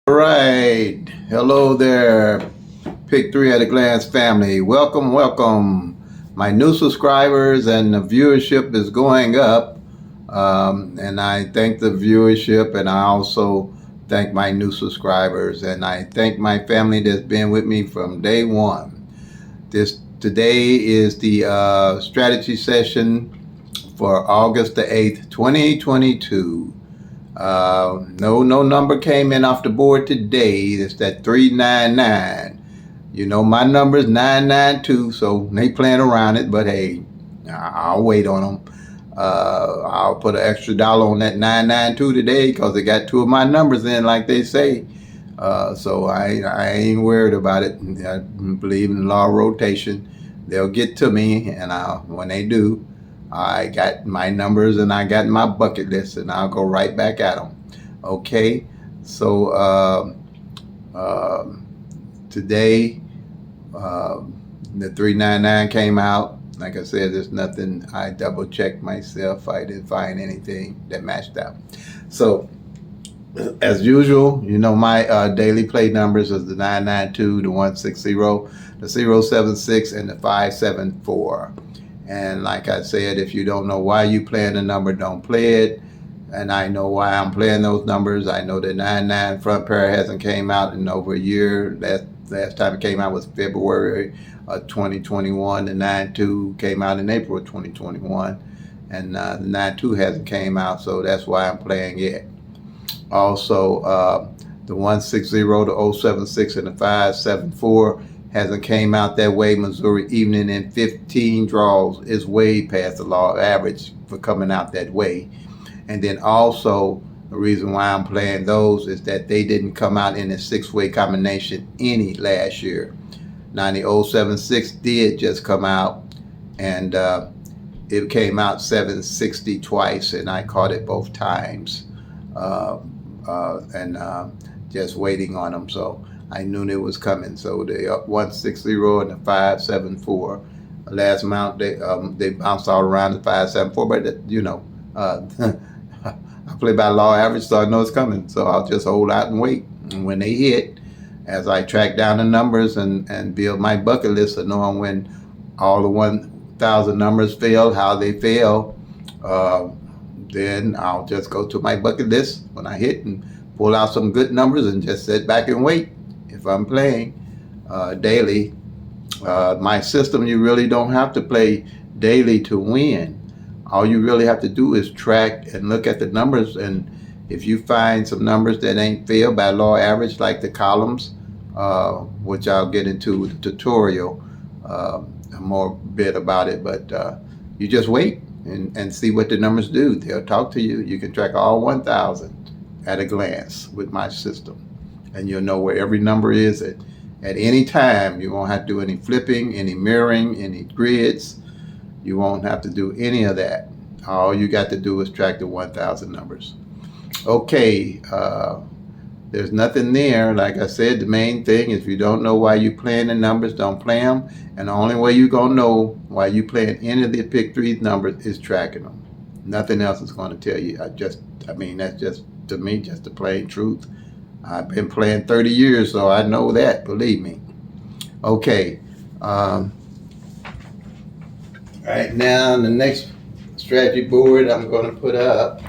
All right. Hello there, PICK3 at a glance family. Welcome, welcome. My new subscribers and the viewership is going up. And I thank the viewership, and I also thank my new subscribers, and I thank my family that's been with me from day one. Today is the strategy session for August the 8th, 2022. No number came in off the board today. It's that 399. You know, my number is 992, so they playing around it, but hey, I'll wait on them. I'll put an extra dollar on that 992 today because they got two of my numbers in, like they say. So I ain't worried about it. I believe in the law of rotation. They'll get to me, and when they do, I got my numbers and I got my bucket list, and I'll go right back at them. Okay, so today the 399 came out. Like I said, there's nothing. I double checked myself. I didn't find anything that matched out. So as usual, you know, my daily play numbers is the 992, the 160, the 076, and the 574. And like I said, if you don't know why you playing the number, don't play it. And I know why I'm playing those numbers. I know the 99 front pair hasn't came out in over a year. Last time it came out was February of 2021. The 92 came out in April of 2021. And the 92 hasn't came out, so that's why I'm playing it. Also, the 160, the 076, and the 574 hasn't came out that way. Missouri evening in 15 draws is way past the law average for coming out that way. And then also, the reason why I'm playing those is that they didn't come out in a six-way combination any last year. Now the 076 did just come out, and it came out 760 twice, and I caught it both times. Just waiting on them. So I knew it was coming. So the 160 and the 574, last amount they bounced all around the 574. But you know, I play by law average, so I know it's coming. So I'll just hold out and wait. And when they hit, as I track down the numbers and build my bucket list of knowing when all the 1,000 numbers fail, how they fail, then I'll just go to my bucket list when I hit and pull out some good numbers and just sit back and wait. If I'm playing daily, my system, you really don't have to play daily to win. All you really have to do is track and look at the numbers, and if you find some numbers that ain't failed by law average, like the columns, which I'll get into with the tutorial, more bit about it, but you just wait and see what the numbers do. They'll talk to you. You can track all 1,000 at a glance with my system, and you'll know where every number is at any time. You won't have to do any flipping, any mirroring, any grids. You won't have to do any of that. All you got to do is track the 1,000 numbers. Okay, there's nothing there. Like I said, the main thing is if you don't know why you playing the numbers, don't play them. And the only way you're going to know why you playing any of the PICK3 numbers is tracking them. Nothing else is going to tell you. I mean, that's just, to me, just the plain truth. I've been playing 30 years, so I know that, believe me. Okay. Right now, the next strategy board I'm going to put up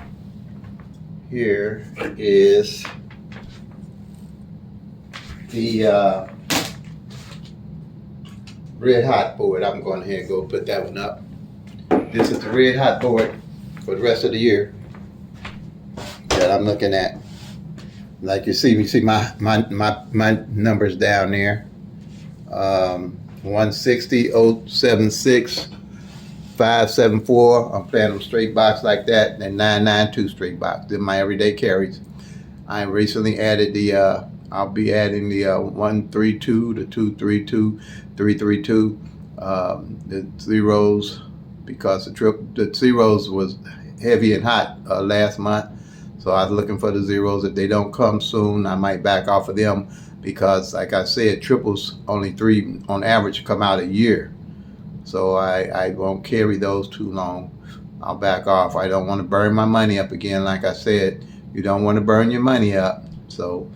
here is the red hot board. I'm going ahead and go put that one up. This is the red hot board for the rest of the year that I'm looking at. Like you see my numbers down there. 160, 076, 574. I'm playing them straight box like that, and 992 straight box. They're my everyday carries. I recently added the I'll be adding the 132, the 232, 332, the zeros, because the zeros was heavy and hot last month. So I was looking for the zeros. If they don't come soon, I might back off of them, because like I said, triples only 3 on average come out a year. So I won't carry those too long. I'll back off. I don't want to burn my money up again. Like I said, you don't want to burn your money up. So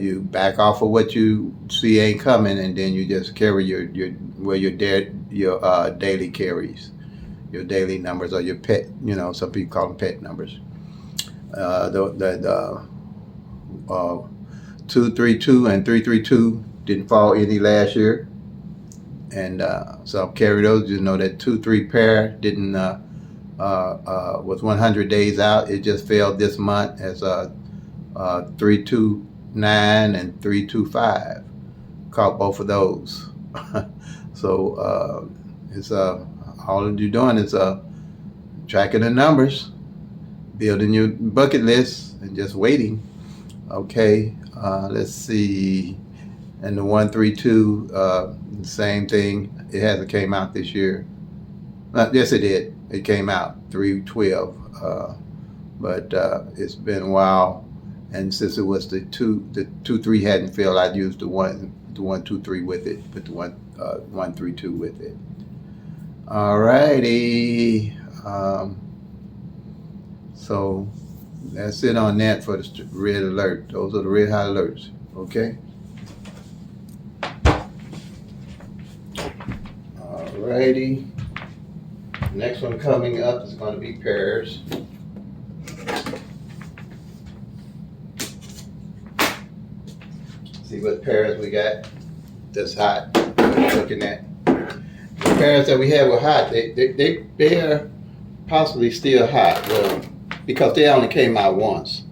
You back off of what you see ain't coming, and then you just carry your daily carries, your daily numbers, or your pet. Some people call them pet numbers. The 232 and 332 didn't fall any last year, and so I'll carry those. You know that 2-3 pair didn't was 100 days out. It just failed this month as 329 and 325. Caught both of those. So it's all you're doing is tracking the numbers, building your bucket list, and just waiting. Okay, let's see. And the 132, same thing. It hasn't came out this year. Yes, it did. It came out 312, but it's been a while. And since it was the 2-3 hadn't failed, I'd used the 1-2-3 with it, put the 1-3-2 with it. Alrighty. So that's it on that for the red alert. Those are the red hot alerts. Okay. Alrighty. Next one coming up is going to be pairs. See what pairs we got that's hot. Looking at the pairs that we had were hot. They are possibly still hot. Well, because they only came out once.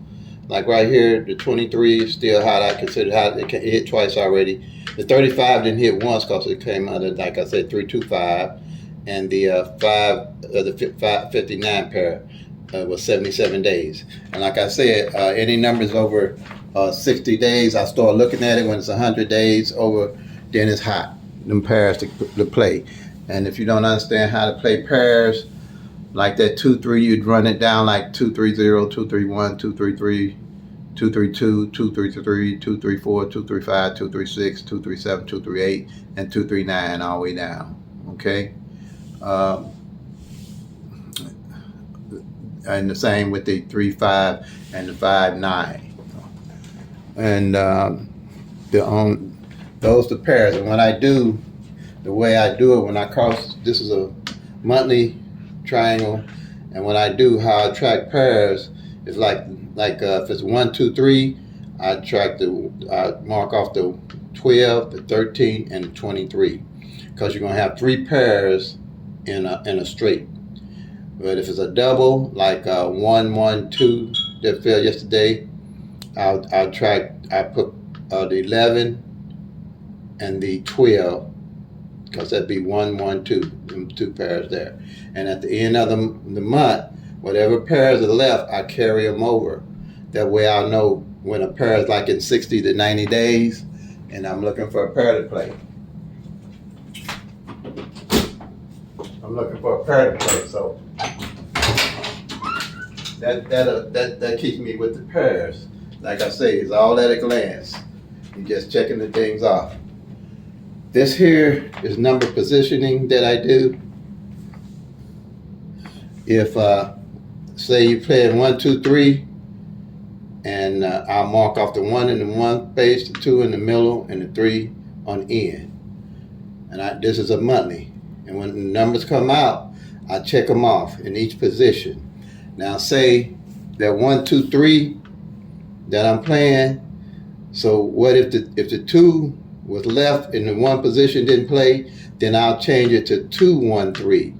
Like right here, the 23 is still hot. I consider it hot. It hit twice already. The 35 didn't hit once because it came out at, like I said, 325, and the 559 pair was 77 days. And like I said, any numbers over 60 days, I start looking at it. When it's 100 days over, then it's hot. Them pairs to play. And if you don't understand how to play pairs, like that 2-3, you'd run it down like 2-3-0, 2-3-1, 2-3-3, 2-3-2, 2-3-3, 2-3-4, 2-3-5, 2-3-6, 2-3-7, 2-3-8, and 2-3-9 all the way down. Okay? And the same with the 3-5 and the 5-9. And those the pairs. And when I do, the way I do it, when I cross, this is a monthly triangle, and when I do how I track pairs, it's like if it's 1-2-3, I mark off the 12, the 13, and the 23, because you're gonna have 3 pairs in a straight. But if it's a double, like 1-1-2 that fell yesterday, I'll track. I put the 11 and the 12, because that'd be 1-1-2, them 2 pairs there. And at the end of the month, whatever pairs are left, I carry them over. That way I'll know when a pair is like in 60 to 90 days, and I'm looking for a pair to play. I'm looking for a pair to play, so that keeps me with the pairs. Like I say, it's all at a glance. You're just checking the things off. This here is number positioning that I do. If say you play in 1-2-3, and I'll mark off the 1 in the 1 space, the 2 in the middle, and the 3 on end. And this is a monthly. And when the numbers come out, I check them off in each position. Now say that 1-2-3 that I'm playing. So what if the 2 was left in the 1 position, didn't play? Then I'll change it to 2-1-3,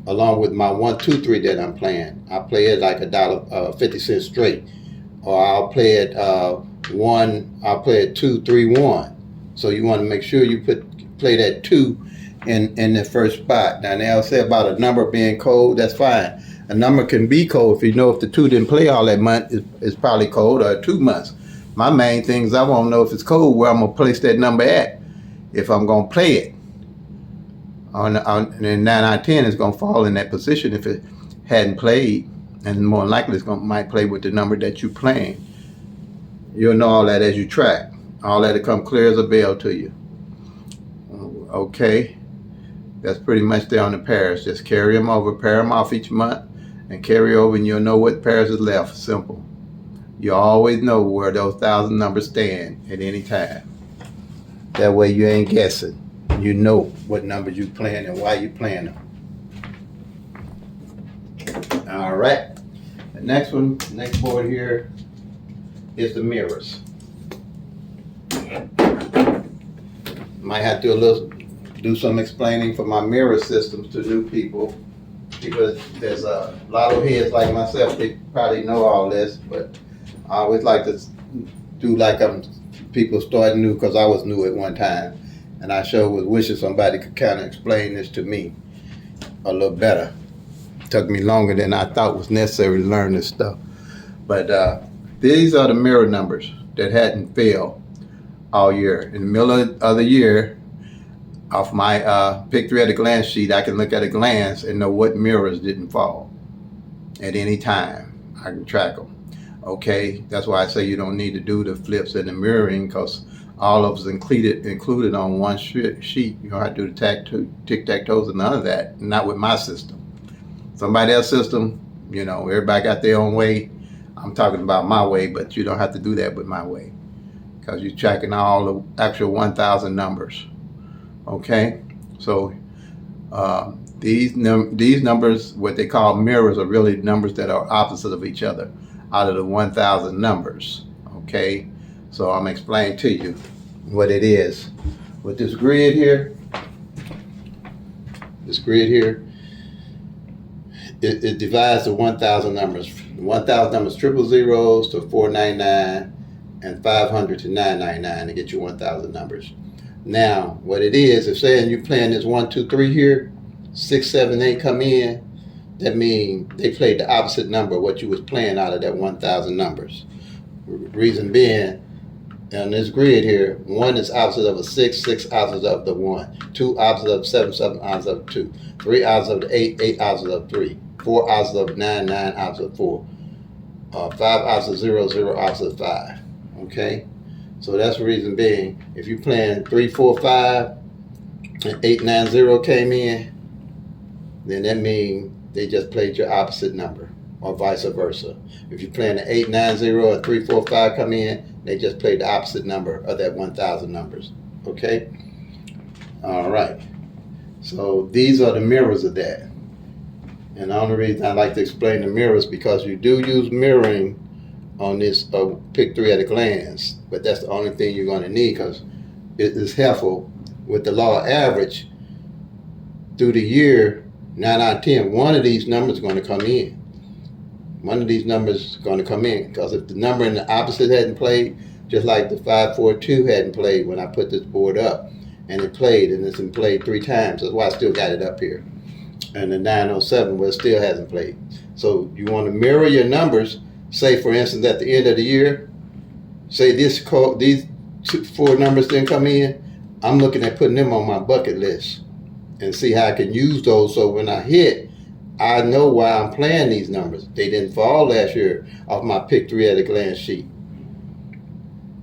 along with my 1-2-3 that I'm playing. I'll play it like $1.50 straight, or I'll play it 2-3-1. So you want to make sure you play that 2 in the first spot. Now they'll say about a number being cold. That's fine. A number can be cold if you know if the 2 didn't play all that month, it's probably cold, or 2 months. My main thing is I want to know if it's cold, where I'm going to place that number at, if I'm going to play it. And 9 out of 10 is going to fall in that position if it hadn't played, and more than likely might play with the number that you're playing. You'll know all that as you track. All that will come clear as a bell to you. Okay, that's pretty much there on the pairs. Just carry them over, pair them off each month, and carry over, and you'll know what pairs is left. Simple. You always know where those 1,000 numbers stand at any time. That way you ain't guessing. You know what numbers you playing and why you playing them. All right. The next board here is the mirrors. Might have to do some explaining for my mirror systems to new people, because there's a lot of heads like myself, they probably know all this, but I always like to do like people starting new, because I was new at one time, and I sure was wishing somebody could kind of explain this to me a little better. It took me longer than I thought was necessary to learn this stuff. But these are the mirror numbers that hadn't failed all year. In the middle of the year, off my PICK-3 at a glance sheet, I can look at a glance and know what mirrors didn't fall at any time. I can track them. Okay, that's why I say you don't need to do the flips and the mirroring, because all of us included on one sheet. You don't have to do the tic-tac-toes and none of that. Not with my system. Somebody else's system, you know, everybody got their own way. I'm talking about my way, but you don't have to do that with my way, because you're tracking all the actual 1,000 numbers. Okay, so these numbers, what they call mirrors, are really numbers that are opposite of each other out of the 1,000 numbers. Okay, so I'm explaining to you what it is. With this grid here, it divides the 1,000 numbers. 1,000 numbers, triple zeros to 499, and 500 to 999 to get you 1,000 numbers. Now, what it is, if saying you're playing this 1, 2, 3 here, 6, 7, 8 come in, that means they played the opposite number of what you was playing out of that 1,000 numbers. Reason being, on this grid here, 1 is opposite of a 6, 6 opposite of the 1, 2 opposite of 7, 7 opposite of 2, 3 opposite of the 8, 8 opposite of 3, 4 opposite of 9, 9 opposite of 4, 5 opposite of 0, 0 opposite of 5. Okay? So that's the reason being, if you're playing 3, 4, 5, and 8, 9, 0 came in, then that means they just played your opposite number, or vice versa. If you're playing an 8, 9, 0, and 3, 4, 5 come in, they just played the opposite number of that 1,000 numbers. Okay? All right. So these are the mirrors of that. And the only reason I like to explain the mirrors, because you do use mirroring on this PICK-3 at a glance, but that's the only thing you're going to need, because it is helpful with the law of average. Through the year, 9 out of 10, one of these numbers is going to come in. One of these numbers is going to come in, because if the number in the opposite hadn't played, just like the 542 hadn't played when I put this board up, and it played, and it's been played 3 times. That's why I still got it up here. And the 907, well, it still hasn't played. So you want to mirror your numbers. Say, for instance, at the end of the year, say these 4 numbers didn't come in, I'm looking at putting them on my bucket list and see how I can use those, so when I hit, I know why I'm playing these numbers. They didn't fall last year off my PICK-3 at a glance sheet.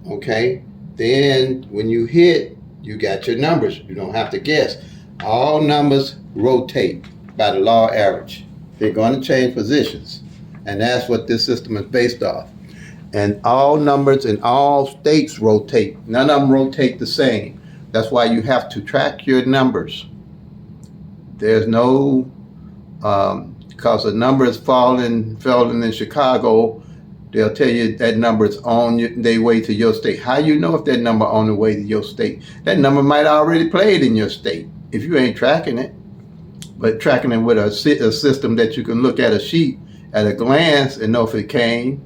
Okay? Then when you hit, you got your numbers. You don't have to guess. All numbers rotate by the law of average. They're going to change positions. And that's what this system is based off. And all numbers in all states rotate. None of them rotate the same. That's why you have to track your numbers. There's no, because a number is falling in Chicago, they'll tell you that number is on their way to your state. How you know if that number on the way to your state? That number might already played in your state if you ain't tracking it. But tracking it with a system that you can look at a sheet at a glance and know if it came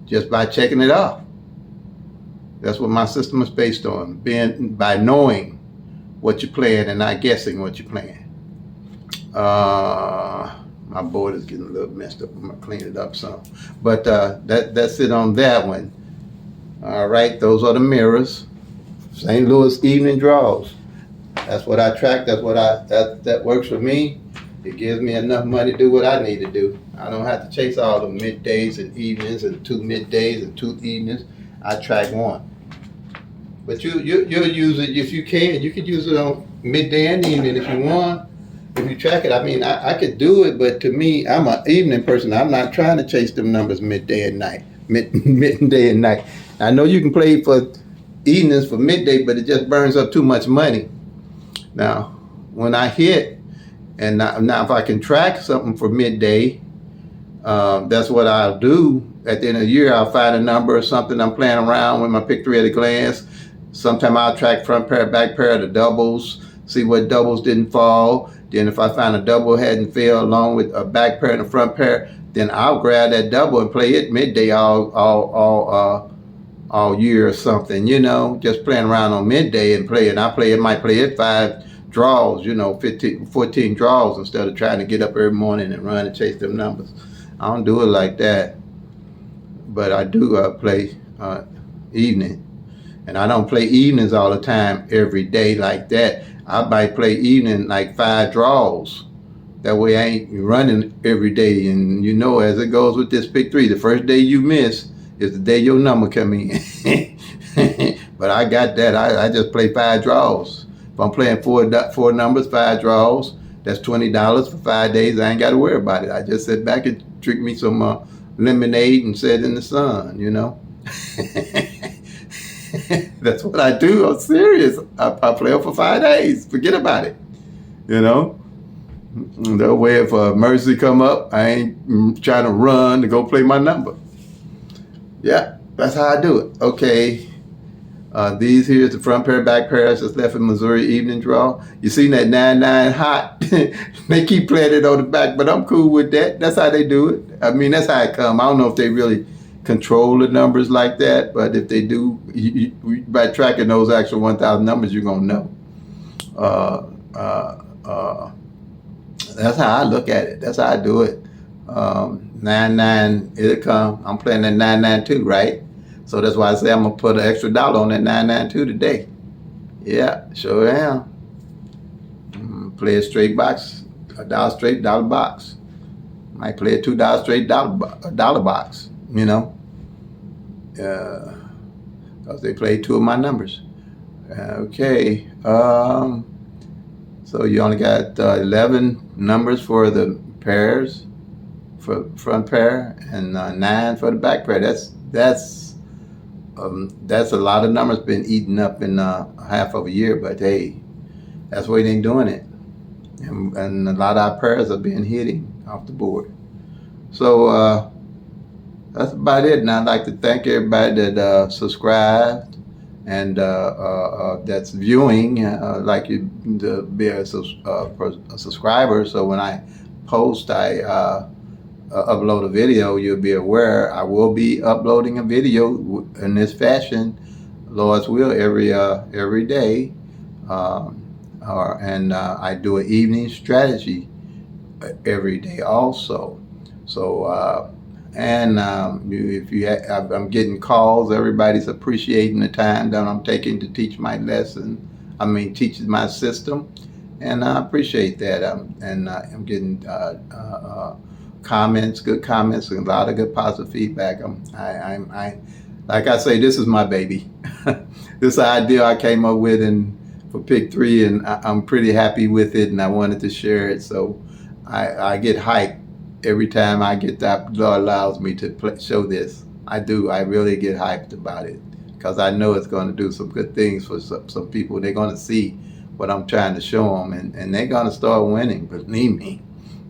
just by checking it off. That's what my system is based on, by knowing what you're playing and not guessing what you're playing. My board is getting a little messed up. I'm gonna clean it up some. But that's it on that one. All right, those are the mirrors. St. Louis evening draws. That's what I track. That's what that works for me. It gives me enough money to do what I need to do. I don't have to chase all the middays and evenings and 2 middays and 2 evenings. I track one. But you'll use it if you can. You could use it on midday and evening if you want. If you track it, I mean, I could do it, but to me, I'm an evening person. I'm not trying to chase them numbers midday and night. midday and night. I know you can play for evenings for midday, but it just burns up too much money. Now, when I hit, and now if I can track something for midday, that's what I'll do. At the end of the year, I'll find a number or something I'm playing around with my PICK-3 at a glance. Sometime I'll track front pair, back pair of the doubles, see what doubles didn't fall. Then if I find a double hadn't failed along with a back pair and a front pair, then I'll grab that double and play it midday all year or something, just playing around on midday and playing. Might play it 5 draws, 15, 14 draws instead of trying to get up every morning and run and chase them numbers. I don't do it like that, but I do play evening. And I don't play evenings all the time every day like that. I might play evening like 5 draws. That way I ain't running every day. And as it goes with this PICK-3, the first day you miss is the day your number come in. But I got that. I just play 5 draws. If I'm playing four numbers, 5 draws, that's $20 for 5 days. I ain't got to worry about it. I just sit back and drink me some lemonade and sit in the sun, That's what I do. I'm serious. I play for 5 days. Forget about it. The way if emergency come up, I ain't trying to run to go play my number. Yeah, that's how I do it. Okay. These here's the front pair, back pair. That's just left in Missouri evening draw. You seen that 9-9 hot? They keep playing it on the back, but I'm cool with that. That's how they do it. I mean, that's how it come. I don't know if they really control the numbers like that, but if they do, by tracking those actual 1,000 numbers, you're gonna know. That's how I look at it. That's how I do it. 9-9, it'll come. I'm playing that 9-9-2, right? So that's why I say I'm gonna put an extra dollar on that 9-9-2 today. Yeah, sure am. Play a straight box, $1 straight dollar box. Might play a $2 straight dollar box. Because they played 2 of my numbers. Okay. So you only got 11 numbers for the pairs, for front pair, and 9 for the back pair. That's a lot of numbers been eaten up in half of a year. But hey, that's why they ain't doing it, and a lot of our pairs are being hitting off the board. So that's about it. And I'd like to thank everybody that subscribed and that's viewing. Like you to be a subscriber, so when I post, I upload a video, you'll be aware I will be uploading a video in this fashion, Lord's will, every day. And I do an evening strategy every day also. So if you I'm getting calls, everybody's appreciating the time that I'm taking to teach my lesson. Teaching my system, and I appreciate that. I'm getting comments, good comments, and a lot of good positive feedback. Like I say, this is my baby. This idea I came up with for PICK-3, and I'm pretty happy with it, and I wanted to share it. So I get hyped every time I get that Lord allows me to show this. I do. I really get hyped about it because I know it's going to do some good things for some people. They're going to see what I'm trying to show them, and they're going to start winning. Believe me,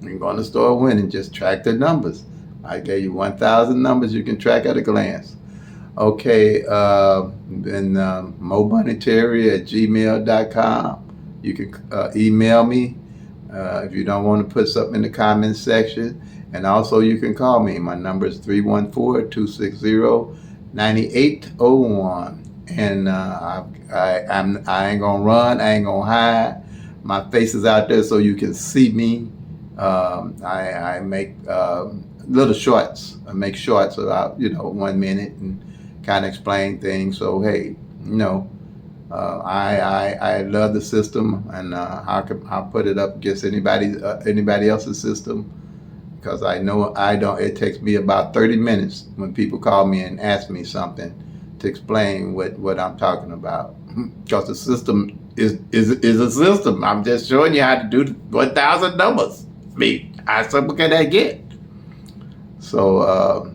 they're going to start winning. Just track the numbers. I gave you 1,000 numbers you can track at a glance. Okay, and mobunnyterry@gmail.com. You can email me if you don't want to put something in the comments section. And also you can call me. My number is 314-260-9801. And I ain't gonna run. I ain't gonna hide. My face is out there so you can see me. I make little shorts. I make shorts about 1 minute and kind of explain things. So hey, I love the system, and I'll put it up against anybody else's system, because I know it takes me about 30 minutes when people call me and ask me something to explain what I'm talking about, because the system is a system. I'm just showing you how to do 1,000 numbers. How simple can that get? So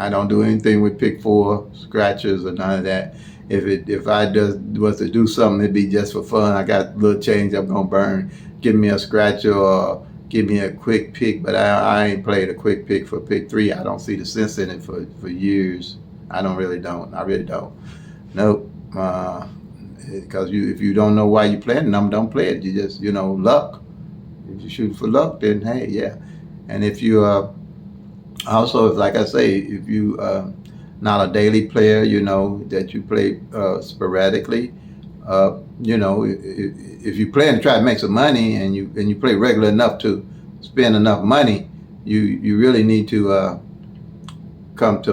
I don't do anything with PICK-4 scratchers or none of that. If I was to do something, it'd be just for fun. I got a little change I'm gonna burn. Give me a scratcher or give me a quick pick, but I ain't played a quick pick for PICK-3. I don't see the sense in it for years. I really don't. Nope. Because if you don't know why you playing them, don't play it. You just, luck. If you shoot for luck, then hey, yeah. And if you also, like I say, if you not a daily player, that you play sporadically, if you plan to try to make some money and you play regular enough to spend enough money, you really need to come to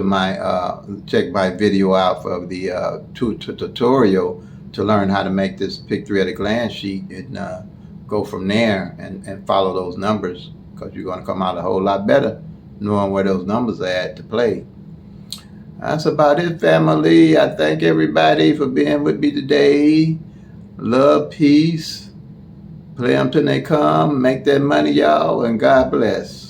check my video out for the tutorial to learn how to make this PICK-3 at a glance sheet and go from there and follow those numbers, because you're going to come out a whole lot better knowing where those numbers are at to play. That's about it, family. I thank everybody for being with me today. Love, peace. Play them till they come. Make that money, y'all, and God bless.